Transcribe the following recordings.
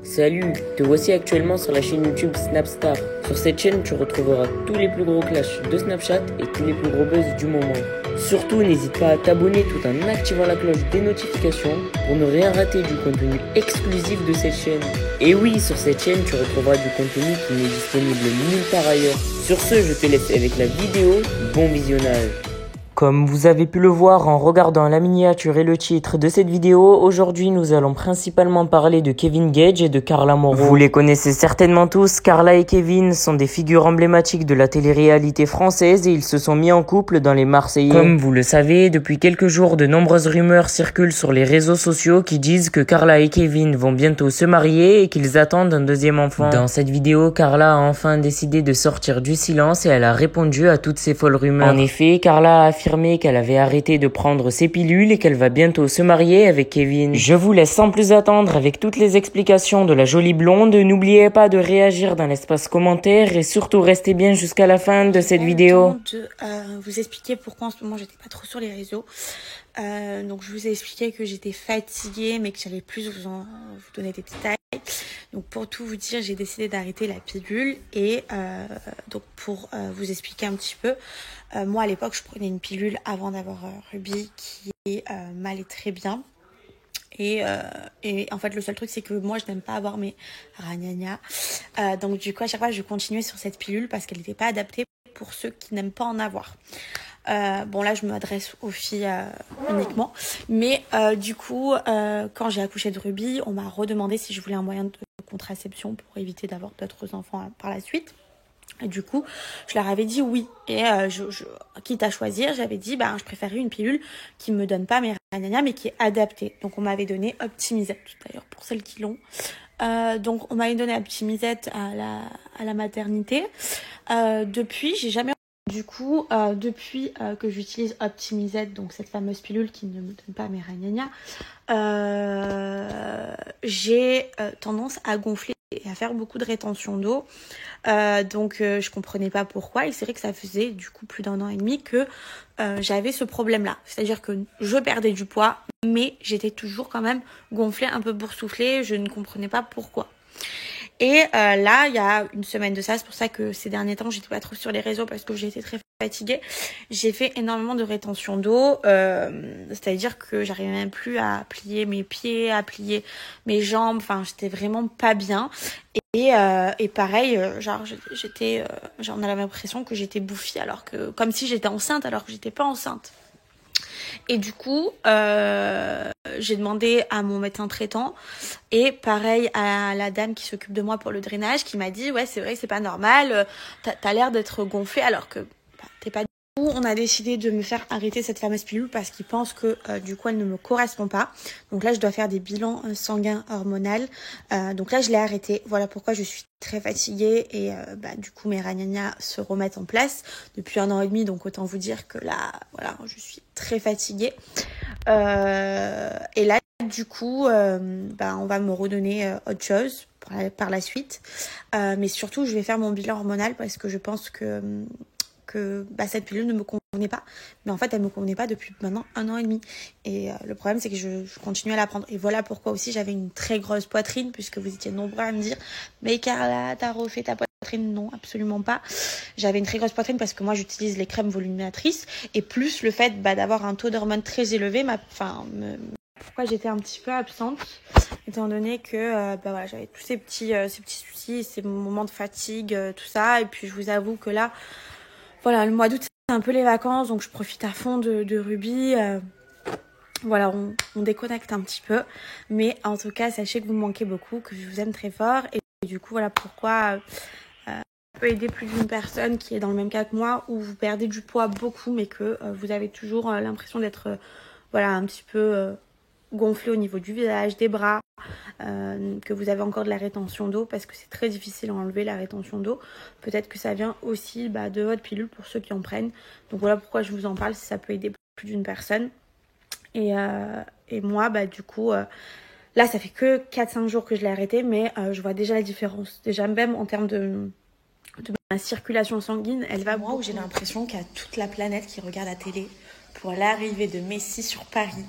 Salut, te voici actuellement sur la chaîne YouTube Snapstar. Sur cette chaîne, tu retrouveras tous les plus gros clashs de Snapchat et tous les plus gros buzz du moment. Surtout, n'hésite pas à t'abonner tout en activant la cloche des notifications pour ne rien rater du contenu exclusif de cette chaîne. Et oui, sur cette chaîne, tu retrouveras du contenu qui n'est disponible nulle part ailleurs. Sur ce, je te laisse avec la vidéo. Bon visionnage. Comme vous avez pu le voir en regardant la miniature et le titre de cette vidéo, aujourd'hui nous allons principalement parler de Kevin Gage et de Carla Morrow. Vous les connaissez certainement tous, Carla et Kevin sont des figures emblématiques de la télé-réalité française et ils se sont mis en couple dans Les Marseillais. Comme vous le savez, depuis quelques jours, de nombreuses rumeurs circulent sur les réseaux sociaux qui disent que Carla et Kevin vont bientôt se marier et qu'ils attendent un deuxième enfant. Dans cette vidéo, Carla a enfin décidé de sortir du silence et elle a répondu à toutes ces folles rumeurs. En effet, Carla a affirmé qu'elle avait arrêté de prendre ses pilules et qu'elle va bientôt se marier avec Kevin. Je vous laisse sans plus attendre avec toutes les explications de la jolie blonde. N'oubliez pas de réagir dans l'espace commentaire et surtout restez bien jusqu'à la fin de cette vidéo. De vous expliquer pourquoi en ce moment j'étais pas trop sur les réseaux. Donc je vous ai expliqué que j'étais fatiguée mais que j'allais plus vous donner des détails. Donc pour tout vous dire, j'ai décidé d'arrêter la pilule et donc pour vous expliquer un petit peu, moi à l'époque je prenais une pilule avant d'avoir Ruby qui m'allait très bien. Et en fait le seul truc c'est que moi je n'aime pas avoir mes ragnagnas, donc du coup à chaque fois je continuais sur cette pilule parce qu'elle n'était pas adaptée pour ceux qui n'aiment pas en avoir. Bon là je m'adresse aux filles uniquement, mais du coup quand j'ai accouché de Ruby, on m'a redemandé si je voulais un moyen de contraception pour éviter d'avoir d'autres enfants par la suite. Et du coup, je leur avais dit oui. Et quitte à choisir, j'avais dit je préférais une pilule qui me donne pas mes ragnagnas mais qui est adaptée. Donc on m'avait donné Optimisette, d'ailleurs pour celles qui l'ont. Donc on m'avait donné Optimisette à la maternité. Depuis, j'ai jamais... Du coup, depuis que j'utilise Optimisette, donc cette fameuse pilule qui ne me donne pas mes ragnagnas, j'ai tendance à gonfler et à faire beaucoup de rétention d'eau. Donc je comprenais pas pourquoi, et c'est vrai que ça faisait du coup plus d'1 an et demi que j'avais ce problème-là. C'est-à-dire que je perdais du poids, mais j'étais toujours quand même gonflée, un peu boursouflée, je ne comprenais pas pourquoi. Et là, il y a une semaine de ça, c'est pour ça que ces derniers temps, j'étais pas trop sur les réseaux parce que j'étais très fatiguée. J'ai fait énormément de rétention d'eau, c'est-à-dire que j'arrivais même plus à plier mes pieds, à plier mes jambes. Enfin, j'étais vraiment pas bien. Et pareil, j'en avais l'impression que j'étais bouffie, alors que comme si j'étais enceinte, alors que j'étais pas enceinte. Et du coup, j'ai demandé à mon médecin traitant et pareil à la dame qui s'occupe de moi pour le drainage qui m'a dit « Ouais, c'est vrai, c'est pas normal, t'as l'air d'être gonflée alors que t'es pas... » On a décidé de me faire arrêter cette fameuse pilule parce qu'ils pensent que du coup elle ne me correspond pas. Donc là je dois faire des bilans sanguins hormonaux. Donc là je l'ai arrêté. Voilà pourquoi je suis très fatiguée et du coup mes ragnagnas se remettent en place depuis 1 an et demi. Donc autant vous dire que là voilà je suis très fatiguée. Et là du coup on va me redonner autre chose par la suite. Mais surtout je vais faire mon bilan hormonal parce que je pense que cette pilule ne me convenait pas, mais en fait elle me convenait pas depuis maintenant 1 an et demi, et le problème c'est que je continue à la prendre, et voilà pourquoi aussi j'avais une très grosse poitrine, puisque vous étiez nombreux à me dire mais Carla t'as refait ta poitrine. Non, absolument pas, j'avais une très grosse poitrine parce que moi j'utilise les crèmes voluminatrices, et plus le fait d'avoir un taux d'hormones très élevé pourquoi j'étais un petit peu absente, étant donné que j'avais tous ces petits soucis, ces moments de fatigue, tout ça, et puis je vous avoue que là voilà, le mois d'août, c'est un peu les vacances, donc je profite à fond de Ruby. Voilà, on déconnecte un petit peu. Mais en tout cas, sachez que vous me manquez beaucoup, que je vous aime très fort. Et du coup, voilà pourquoi ça peut aider plus d'une personne qui est dans le même cas que moi, où vous perdez du poids beaucoup, mais que vous avez toujours l'impression d'être un petit peu gonflé au niveau du visage, des bras. Que vous avez encore de la rétention d'eau, parce que c'est très difficile à enlever la rétention d'eau. Peut-être que ça vient aussi de votre pilule pour ceux qui en prennent. Donc voilà pourquoi je vous en parle, si ça peut aider plus d'une personne. Et moi du coup là ça fait que 4-5 jours que je l'ai arrêté, mais je vois déjà la différence. Déjà même en termes de ma circulation sanguine, elle va beaucoup. Où j'ai l'impression qu'il y a toute la planète qui regarde la télé pour l'arrivée de Messi sur Paris.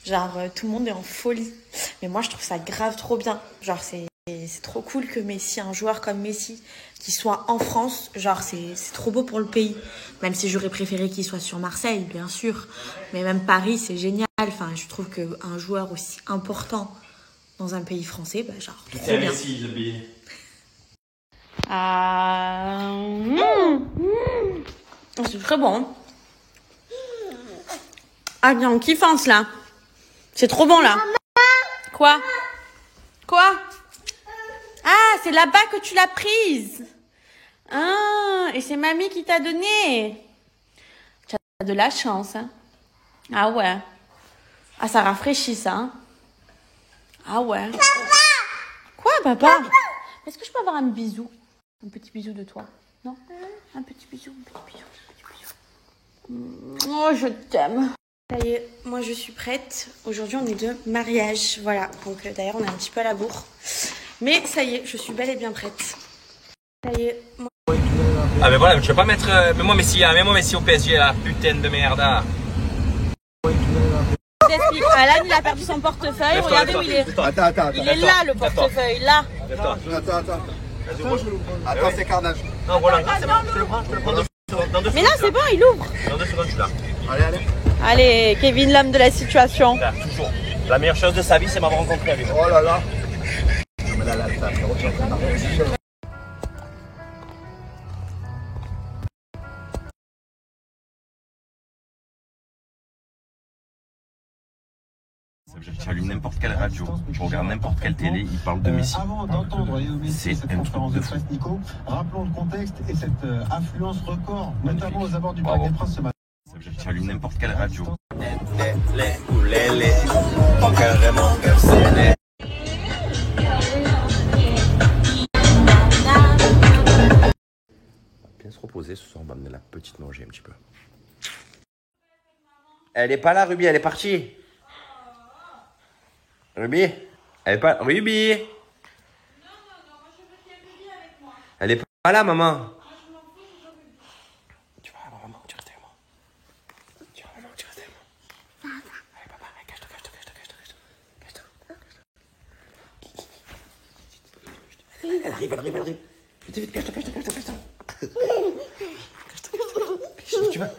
Genre tout le monde est en folie, mais moi je trouve ça grave trop bien. Genre c'est Et c'est trop cool que Messi, un joueur comme Messi, qui soit en France, genre c'est trop beau pour le pays. Même si j'aurais préféré qu'il soit sur Marseille, bien sûr. Mais même Paris, c'est génial. Enfin, je trouve qu'un joueur aussi important dans un pays français, bah, genre trop C'est bien. Messi, le billet. C'est très bon. Ah bien, on kiffe là. C'est trop bon là. Quoi? Quoi? Ah, c'est là-bas que tu l'as prise. Ah, et c'est mamie qui t'a donné. Tu as de la chance, hein. Ah ouais. Ah, ça rafraîchit ça, hein. Ah ouais. Quoi, papa? Est-ce que je peux avoir un bisou? Un petit bisou de toi? Non? Un petit bisou, un petit bisou, un petit bisou. Oh, je t'aime. Ça y est, moi je suis prête. Aujourd'hui, on est de mariage. Voilà. Donc, d'ailleurs, on est un petit peu à la bourre. Mais ça y est, je suis bel et bien prête. Ça y est. Ah mais voilà, tu vas pas mettre... mets-moi Messi au PSG, la putain de merde. T'explique. Alan, il a perdu son portefeuille. Regardez où il est. Attends. Il est là, le portefeuille. Là. Attends. Attends, c'est carnage. Non, voilà, c'est bon, je te le prends, dans 2 secondes. Mais non, c'est bon, il ouvre. Dans 2 secondes, je suis là. Allez. Allez, Kevin, l'homme de la situation. Là, toujours. La meilleure chose de sa vie, c'est m'avoir rencontré avec lui. Oh là là. Mais là, frérot, tu es en train d'arriver. Tu allumes n'importe quelle radio, tu regardes n'importe quelle télé, il parle de Messi. Avant d'entendre C'est cette un conférence truc de de fou. presse, Nico, rappelons le contexte et cette affluence record, notamment aux abords du Parc Bravo. des Princes ce matin. Tu allumes n'importe quelle radio. Bien se reposer ce soir, on va amener la petite manger un petit peu. Elle est pas là, Ruby, elle est partie. Ruby, elle est pas... Ruby. Elle est pas là, maman. Tu vas voir maman, tu restes avec moi. Tu vas voir maman, tu restes avec moi. Allez, papa, allez, cache-toi. Elle arrive. Vite, cache-toi. Tu vas.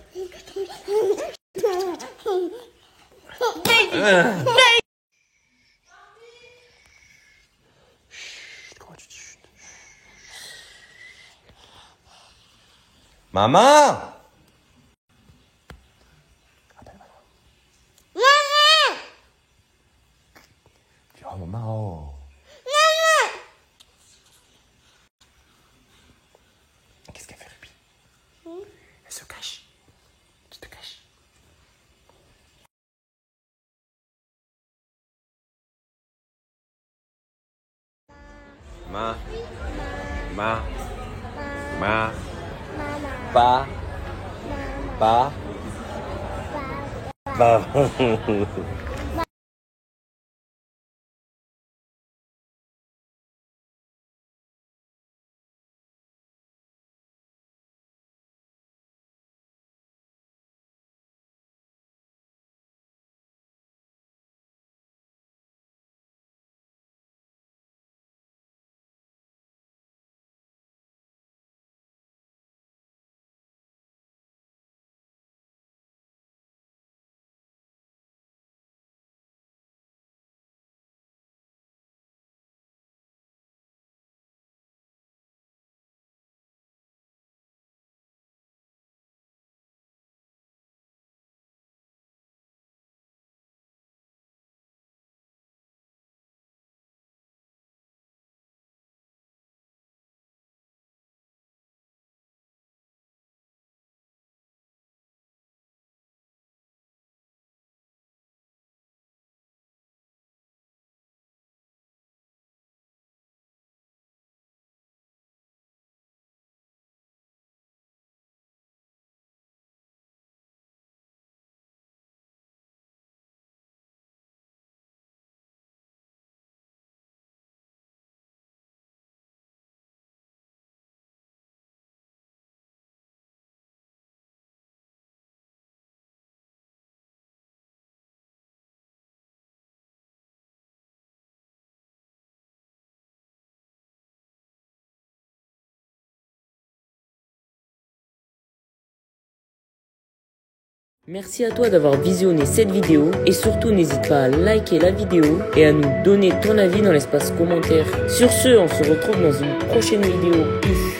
Chut, comment tu dis chut? Maman! Appelle maman. Dis oh maman. Oh. Qu'est-ce qu'elle fait, Ruby? Elle se cache. Tu te caches. Ma. Pa. Merci à toi d'avoir visionné cette vidéo et surtout n'hésite pas à liker la vidéo et à nous donner ton avis dans l'espace commentaire. Sur ce, on se retrouve dans une prochaine vidéo. Peace.